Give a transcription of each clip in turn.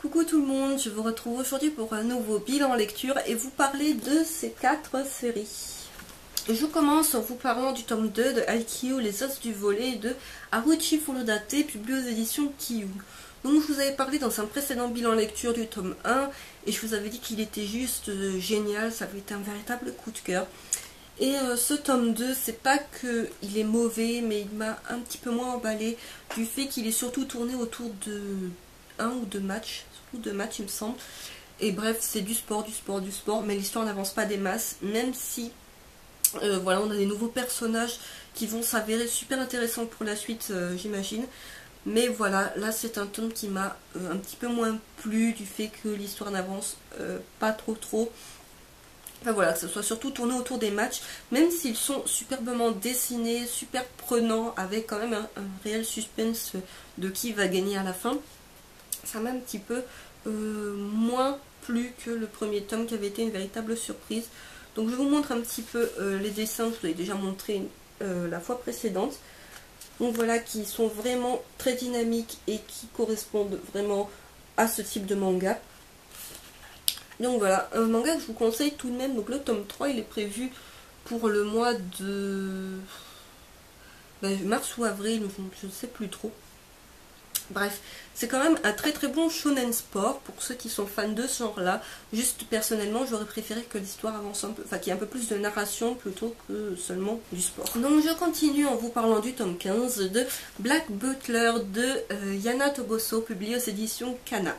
Coucou tout le monde, je vous retrouve aujourd'hui pour un nouveau bilan lecture et vous parler de ces 4 séries. Je commence en vous parlant du tome 2 de Haikyuu, Les Os du Volet de Haruichi Furudate, publié aux éditions Kiyou. Donc je vous avais parlé dans un précédent bilan lecture du tome 1 et je vous avais dit qu'il était juste génial, ça avait été un véritable coup de cœur. Et ce tome 2, c'est pas qu'il est mauvais, mais il m'a un petit peu moins emballé du fait qu'il est surtout tourné autour de 1 ou 2 matchs, surtout 2 matchs il me semble. Et bref, c'est du sport, mais l'histoire n'avance pas des masses, même si voilà, on a des nouveaux personnages qui vont s'avérer super intéressants pour la suite, j'imagine. Mais voilà, là c'est un tome qui m'a un petit peu moins plu du fait que l'histoire n'avance pas trop. Enfin voilà, que ce soit surtout tourné autour des matchs, même s'ils sont superbement dessinés, super prenants, avec quand même un réel suspense de qui va gagner à la fin. Ça m'a un petit peu moins plu que le premier tome qui avait été une véritable surprise. Donc je vous montre un petit peu les dessins, je vous avais déjà montré la fois précédente. Donc voilà, qui sont vraiment très dynamiques et qui correspondent vraiment à ce type de manga. Donc voilà, un manga que je vous conseille tout de même. Donc le tome 3 il est prévu pour le mois de mars ou avril, je ne sais plus trop. Bref, c'est quand même un très bon shonen sport pour ceux qui sont fans de ce genre là. Juste personnellement j'aurais préféré que l'histoire avance un peu, enfin qu'il y ait un peu plus de narration plutôt que seulement du sport. Donc je continue en vous parlant du tome 15 de Black Butler de Yana Toboso, publié aux éditions Kana.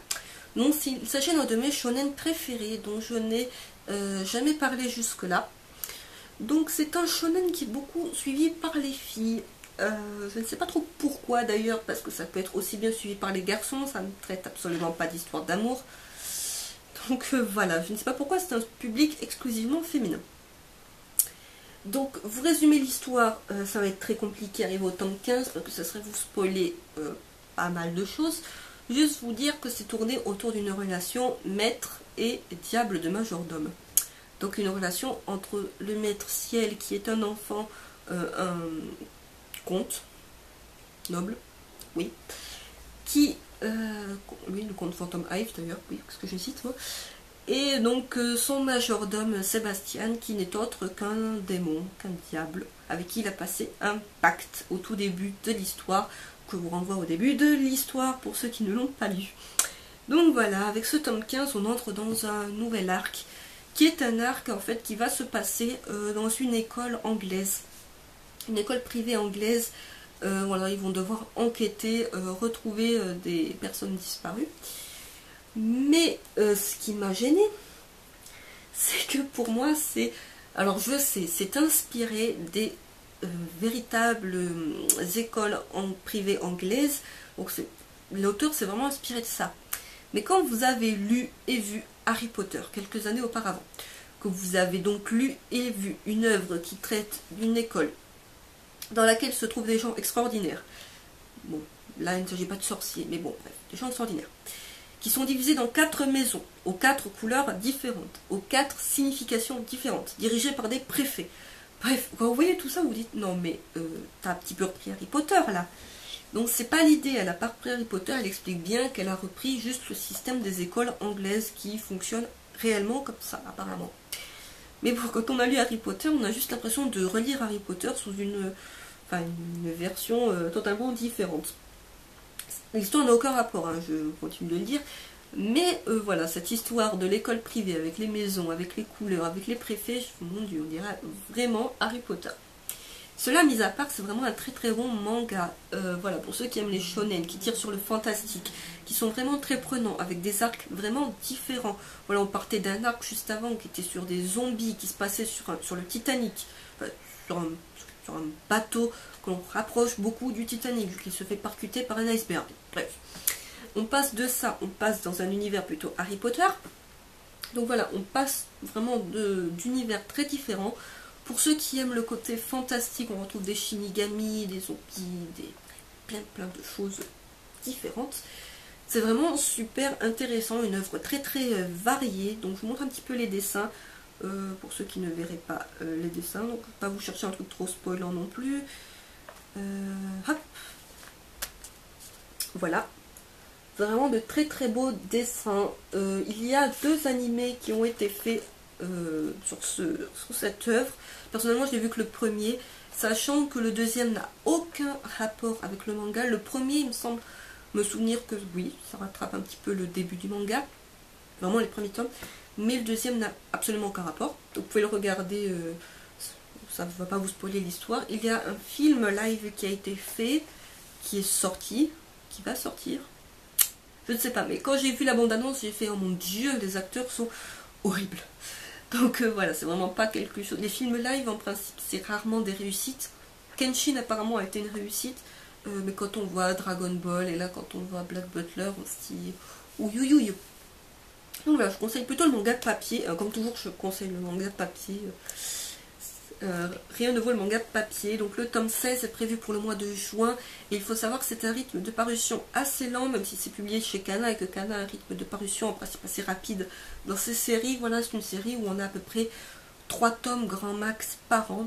Donc il s'agit d'un de mes shonen préférés dont je n'ai jamais parlé jusque là. Donc c'est un shonen qui est beaucoup suivi par les filles. Je ne sais pas trop pourquoi d'ailleurs, parce que ça peut être aussi bien suivi par les garçons, ça ne traite absolument pas d'histoire d'amour. Donc voilà, je ne sais pas pourquoi, c'est un public exclusivement féminin. Donc vous résumez l'histoire, ça va être très compliqué, arriver au tome 15, parce que ça serait vous spoiler pas mal de choses. Juste vous dire que c'est tourné autour d'une relation maître et diable de majordome. Donc une relation entre le maître Ciel, qui est un enfant, un comte noble, oui, qui lui le comte Phantom Hive d'ailleurs, oui, parce que je cite moi, et donc son majordome Sébastien, qui n'est autre qu'un démon, qu'un diable, avec qui il a passé un pacte au tout début de l'histoire, que vous renvoie au début de l'histoire pour ceux qui ne l'ont pas lu. Donc voilà, avec ce tome 15 on entre dans un nouvel arc, qui est un arc en fait qui va se passer dans une école anglaise, une école privée anglaise. Voilà, ils vont devoir enquêter, retrouver des personnes disparues. Mais ce qui m'a gêné, c'est que pour moi c'est, alors je sais, c'est inspiré des véritables écoles privées anglaises. Donc l'auteur s'est vraiment inspiré de ça. Mais quand vous avez lu et vu Harry Potter quelques années auparavant, que vous avez donc lu et vu une œuvre qui traite d'une école dans laquelle se trouvent des gens extraordinaires, bon, là il ne s'agit pas de sorciers, mais bon, bref, des gens extraordinaires, qui sont divisés dans 4 maisons, aux 4 couleurs différentes, aux 4 significations différentes, dirigées par des préfets. Bref, quand vous voyez tout ça, vous vous dites, non mais, t'as un petit peu repris Harry Potter là. Donc c'est pas l'idée, elle a pas repris Harry Potter, elle explique bien qu'elle a repris juste le système des écoles anglaises qui fonctionnent réellement comme ça, apparemment. Mais bon, quand on a lu Harry Potter, on a juste l'impression de relire Harry Potter sous une version totalement différente. L'histoire n'a aucun rapport, hein, je continue de le dire. Mais voilà, cette histoire de l'école privée, avec les maisons, avec les couleurs, avec les préfets, mon Dieu, on dirait vraiment Harry Potter. Cela mis à part, c'est vraiment un très bon manga. Voilà, pour ceux qui aiment les shonen, qui tirent sur le fantastique, qui sont vraiment très prenants, avec des arcs vraiment différents. Voilà, on partait d'un arc juste avant qui était sur des zombies, qui se passait sur le Titanic, enfin, sur un bateau que l'on rapproche beaucoup du Titanic, vu qu'il se fait percuter par un iceberg. Bref, on passe de ça, on passe dans un univers plutôt Harry Potter. Donc voilà, on passe vraiment d'univers très différents. Pour ceux qui aiment le côté fantastique, on retrouve des shinigami, des zombies, plein de choses différentes. C'est vraiment super intéressant, une œuvre très variée. Donc je vous montre un petit peu les dessins, pour ceux qui ne verraient pas les dessins. Donc pas vous chercher un truc trop spoilant non plus. Hop. Voilà. Vraiment de très très beaux dessins. Il y a 2 animés qui ont été faits sur cette œuvre. Personnellement, j'ai vu que le premier, sachant que le deuxième n'a aucun rapport avec le manga. Le premier, il me semble me souvenir que oui, ça rattrape un petit peu le début du manga, vraiment les premiers tomes, mais le deuxième n'a absolument aucun rapport. Donc vous pouvez le regarder, ça ne va pas vous spoiler l'histoire. Il y a un film live qui a été fait, qui est sorti, qui va sortir. Je ne sais pas, mais quand j'ai vu la bande-annonce, j'ai fait oh mon dieu, les acteurs sont horribles. Donc voilà, c'est vraiment pas quelque chose. Les films live, en principe, c'est rarement des réussites. Kenshin apparemment a été une réussite, mais quand on voit Dragon Ball et là quand on voit Black Butler, on se dit ouïouïouïou. Donc voilà, je conseille plutôt le manga de papier. Comme toujours, je conseille le manga de papier. Rien ne vaut le manga de papier. Donc le tome 16 est prévu pour le mois de juin. Et il faut savoir que c'est un rythme de parution assez lent, même si c'est publié chez Kana et que Kana a un rythme de parution en principe assez rapide dans ces séries. Voilà, c'est une série où on a à peu près 3 tomes grand max par an.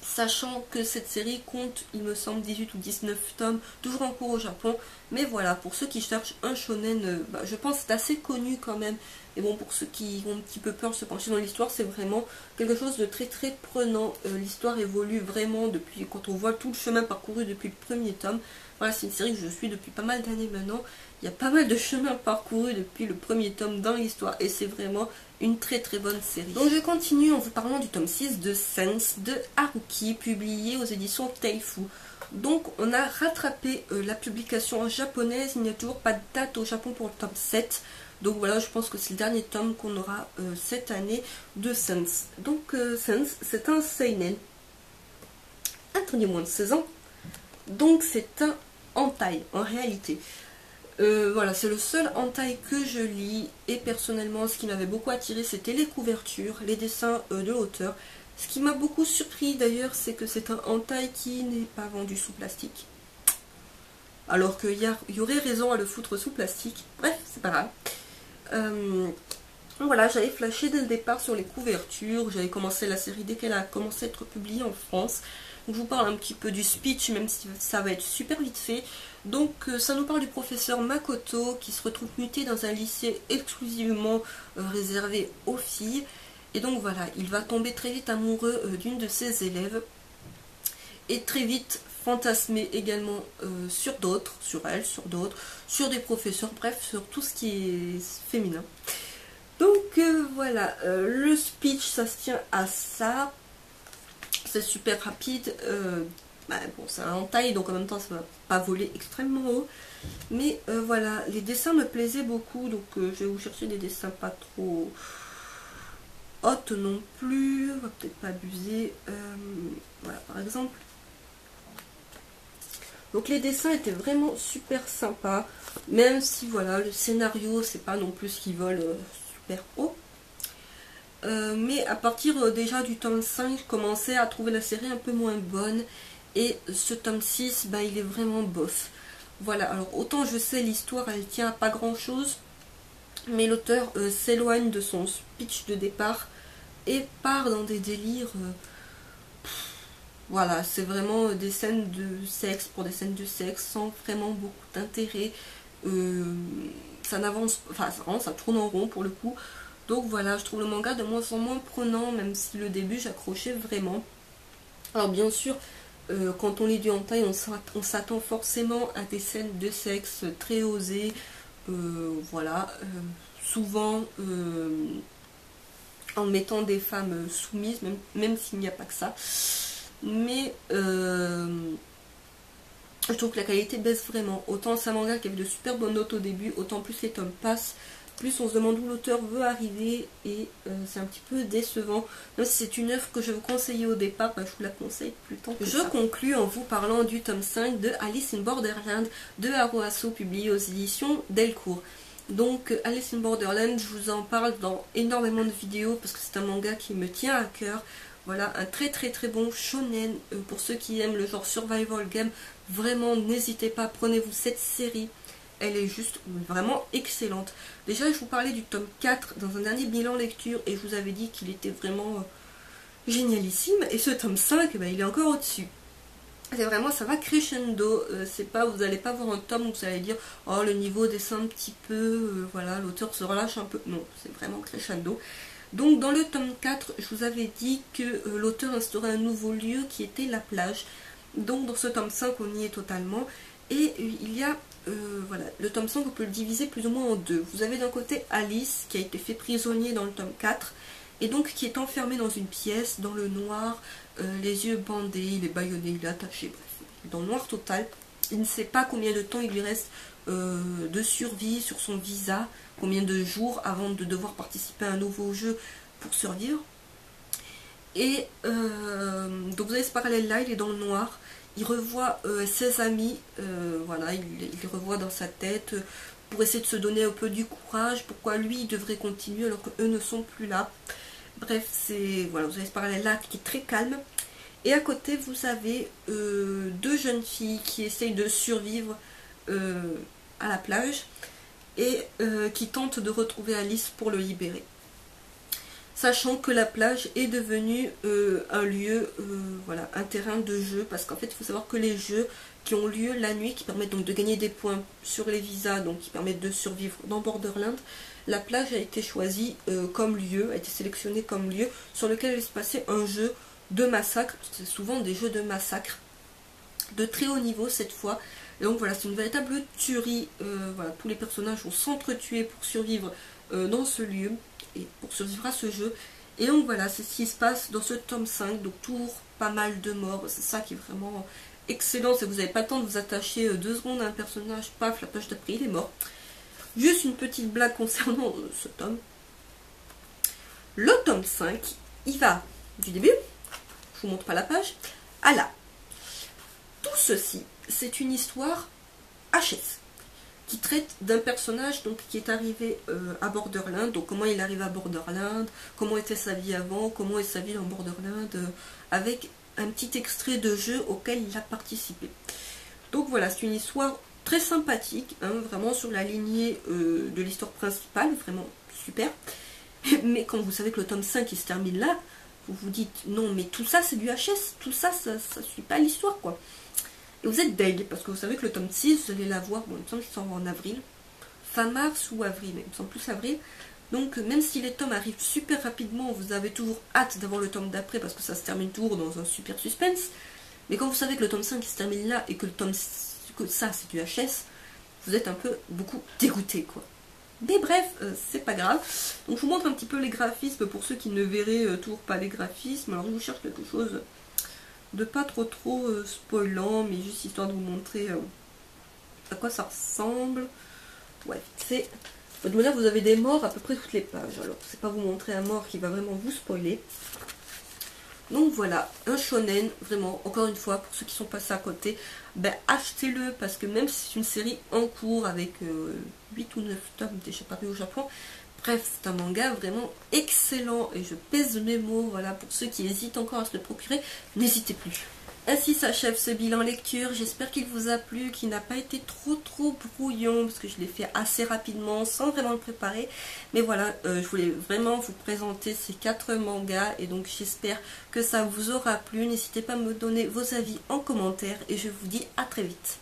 Sachant que cette série compte, il me semble, 18 ou 19 tomes, toujours en cours au Japon. Mais voilà, pour ceux qui cherchent un shonen, je pense que c'est assez connu quand même. Et bon, pour ceux qui ont un petit peu peur de se pencher dans l'histoire, c'est vraiment quelque chose de très très prenant. L'histoire évolue vraiment depuis, quand on voit tout le chemin parcouru depuis le premier tome. Voilà, c'est une série que je suis depuis pas mal d'années maintenant. Il y a pas mal de chemin parcouru depuis le premier tome dans l'histoire. Et c'est vraiment une très très bonne série. Donc je continue en vous parlant du tome 6 de Sense de Haruki, publié aux éditions Taifu. Donc on a rattrapé la publication japonaise, il n'y a toujours pas de date au Japon pour le tome 7. Donc voilà, je pense que c'est le dernier tome qu'on aura cette année de Sense. Donc Sense, c'est un seinen, interdit moins de 16 ans. Donc c'est un hentai en réalité. Voilà, c'est le seul hentai que je lis et personnellement ce qui m'avait beaucoup attiré c'était les couvertures, les dessins de l'auteur. Ce qui m'a beaucoup surpris d'ailleurs c'est que c'est un hentai qui n'est pas vendu sous plastique. Alors qu'il y aurait raison à le foutre sous plastique. Bref, c'est pas grave. Voilà, j'avais flashé dès le départ sur les couvertures, j'avais commencé la série dès qu'elle a commencé à être publiée en France. Donc, je vous parle un petit peu du speech, même si ça va être super vite fait. Donc ça nous parle du professeur Makoto qui se retrouve muté dans un lycée exclusivement réservé aux filles. Et donc voilà, il va tomber très vite amoureux d'une de ses élèves. Et très vite fantasmer également sur d'autres, sur elle, sur d'autres, sur des professeurs, bref, sur tout ce qui est féminin. Donc voilà, le speech ça se tient à ça. C'est super rapide. Bon, c'est un hentai, donc en même temps ça va pas voler extrêmement haut. Mais voilà, les dessins me plaisaient beaucoup, donc je vais vous chercher des dessins pas trop hautes non plus, on va peut-être pas abuser. Voilà, par exemple. Donc les dessins étaient vraiment super sympas, même si voilà, le scénario c'est pas non plus ce qui vole super haut. Mais à partir déjà du tome 5, je commençais à trouver la série un peu moins bonne. Et ce tome 6, il est vraiment bof. Voilà, alors autant je sais l'histoire, elle tient à pas grand chose. Mais l'auteur s'éloigne de son speech de départ et part dans des délires. Voilà, c'est vraiment des scènes de sexe pour des scènes de sexe sans vraiment beaucoup d'intérêt. Ça n'avance, ça tourne en rond pour le coup. Donc voilà, je trouve le manga de moins en moins prenant, même si le début j'accrochais vraiment. Alors bien sûr, quand on lit du hentai, on s'attend forcément à des scènes de sexe très osées. Voilà, souvent en mettant des femmes soumises, même s'il n'y a pas que ça. Mais je trouve que la qualité baisse vraiment. Autant c'est un manga qui avait de super bonnes notes au début, autant plus les tomes passent, plus on se demande où l'auteur veut arriver et c'est un petit peu décevant. Même si c'est une œuvre que je vous conseillais au départ, je vous la conseille plus tant que ça. Je conclus en vous parlant du tome 5 de Alice in Borderland de Haruaso, publié aux éditions Delcourt. Donc Alice in Borderland, je vous en parle dans énormément de vidéos parce que c'est un manga qui me tient à cœur. Voilà, un très très très bon shonen pour ceux qui aiment le genre survival game. Vraiment, n'hésitez pas, prenez-vous cette série. Elle est juste vraiment excellente. Déjà, je vous parlais du tome 4 dans un dernier bilan lecture et je vous avais dit qu'il était vraiment génialissime. Et ce tome 5, il est encore au-dessus. C'est vraiment, ça va crescendo, c'est pas, vous n'allez pas voir un tome où vous allez dire oh le niveau descend un petit peu, voilà, l'auteur se relâche un peu, non, c'est vraiment crescendo. Donc dans le tome 4, je vous avais dit que l'auteur instaurait un nouveau lieu qui était la plage. Donc dans ce tome 5, on y est totalement, et il y a, voilà, le tome 5, on peut le diviser plus ou moins en deux. Vous avez d'un côté Alice, qui a été fait prisonnier dans le tome 4, et donc qui est enfermé dans une pièce, dans le noir, les yeux bandés, il est bâillonné, il est attaché, bref, dans le noir total. Il ne sait pas combien de temps il lui reste de survie sur son visa, combien de jours avant de devoir participer à un nouveau jeu pour survivre. Et donc vous avez ce parallèle là, il est dans le noir, il revoit ses amis, voilà, il les revoit dans sa tête pour essayer de se donner un peu du courage, pourquoi lui il devrait continuer alors qu'eux ne sont plus là. Bref, c'est, voilà, vous avez ce parallèle là qui est très calme. Et à côté vous avez deux jeunes filles qui essayent de survivre à la plage et qui tentent de retrouver Alice pour le libérer. Sachant que la plage est devenue un lieu, voilà, un terrain de jeu, parce qu'en fait il faut savoir que les jeux qui ont lieu la nuit, qui permettent donc de gagner des points sur les visas, donc qui permettent de survivre dans Borderlands, la plage a été choisie comme lieu, a été sélectionnée comme lieu sur lequel il se passait un jeu de massacre, c'est souvent des jeux de massacre, de très haut niveau cette fois. Et donc voilà, c'est une véritable tuerie, voilà, tous les personnages vont s'entretuer pour survivre dans ce lieu, et pour survivre à ce jeu. Et donc voilà, c'est ce qui se passe dans ce tome 5, donc toujours pas mal de morts, c'est ça qui est vraiment excellent, c'est que vous n'avez pas le temps de vous attacher 2 secondes à un personnage, paf, la page d'après il est mort. Juste une petite blague concernant ce tome. Le tome 5, il va du début, je vous montre pas la page, à là. Tout ceci, c'est une histoire HS qui traite d'un personnage donc, qui est arrivé à Borderlands, donc comment il arrive à Borderlands, comment était sa vie avant, comment est sa vie en Borderlands, avec un petit extrait de jeu auquel il a participé. Donc voilà, c'est une histoire très sympathique, hein, vraiment sur la lignée de l'histoire principale, vraiment super. Mais quand vous savez que le tome 5 il se termine là, vous vous dites non mais tout ça c'est du HS, tout ça ça suit pas l'histoire quoi. Et vous êtes deg, parce que vous savez que le tome 6, vous allez l'avoir, bon il me semble qu'il s'en va en avril, fin mars ou avril, mais il me semble plus avril. Donc même si les tomes arrivent super rapidement, vous avez toujours hâte d'avoir le tome d'après, parce que ça se termine toujours dans un super suspense. Mais quand vous savez que le tome 5 se termine là, et que le tome que ça c'est du HS, vous êtes un peu beaucoup dégoûté quoi. Mais bref, c'est pas grave. Donc je vous montre un petit peu les graphismes pour ceux qui ne verraient toujours pas les graphismes. Alors je vous cherche quelque chose de pas trop spoilant, mais juste histoire de vous montrer à quoi ça ressemble. Ouais, c'est... De toute manière, vous avez des morts à peu près toutes les pages. Alors, c'est pas vous montrer un mort qui va vraiment vous spoiler. Donc voilà, un shonen, vraiment, encore une fois, pour ceux qui sont passés à côté, ben achetez-le, parce que même si c'est une série en cours avec 8 ou 9 tomes déjà parus au Japon, bref, c'est un manga vraiment excellent, et je pèse mes mots, voilà, pour ceux qui hésitent encore à se le procurer, n'hésitez plus. Ainsi s'achève ce bilan lecture, j'espère qu'il vous a plu, qu'il n'a pas été trop brouillon, parce que je l'ai fait assez rapidement, sans vraiment le préparer. Mais voilà, je voulais vraiment vous présenter ces 4 mangas, et donc j'espère que ça vous aura plu. N'hésitez pas à me donner vos avis en commentaire, et je vous dis à très vite.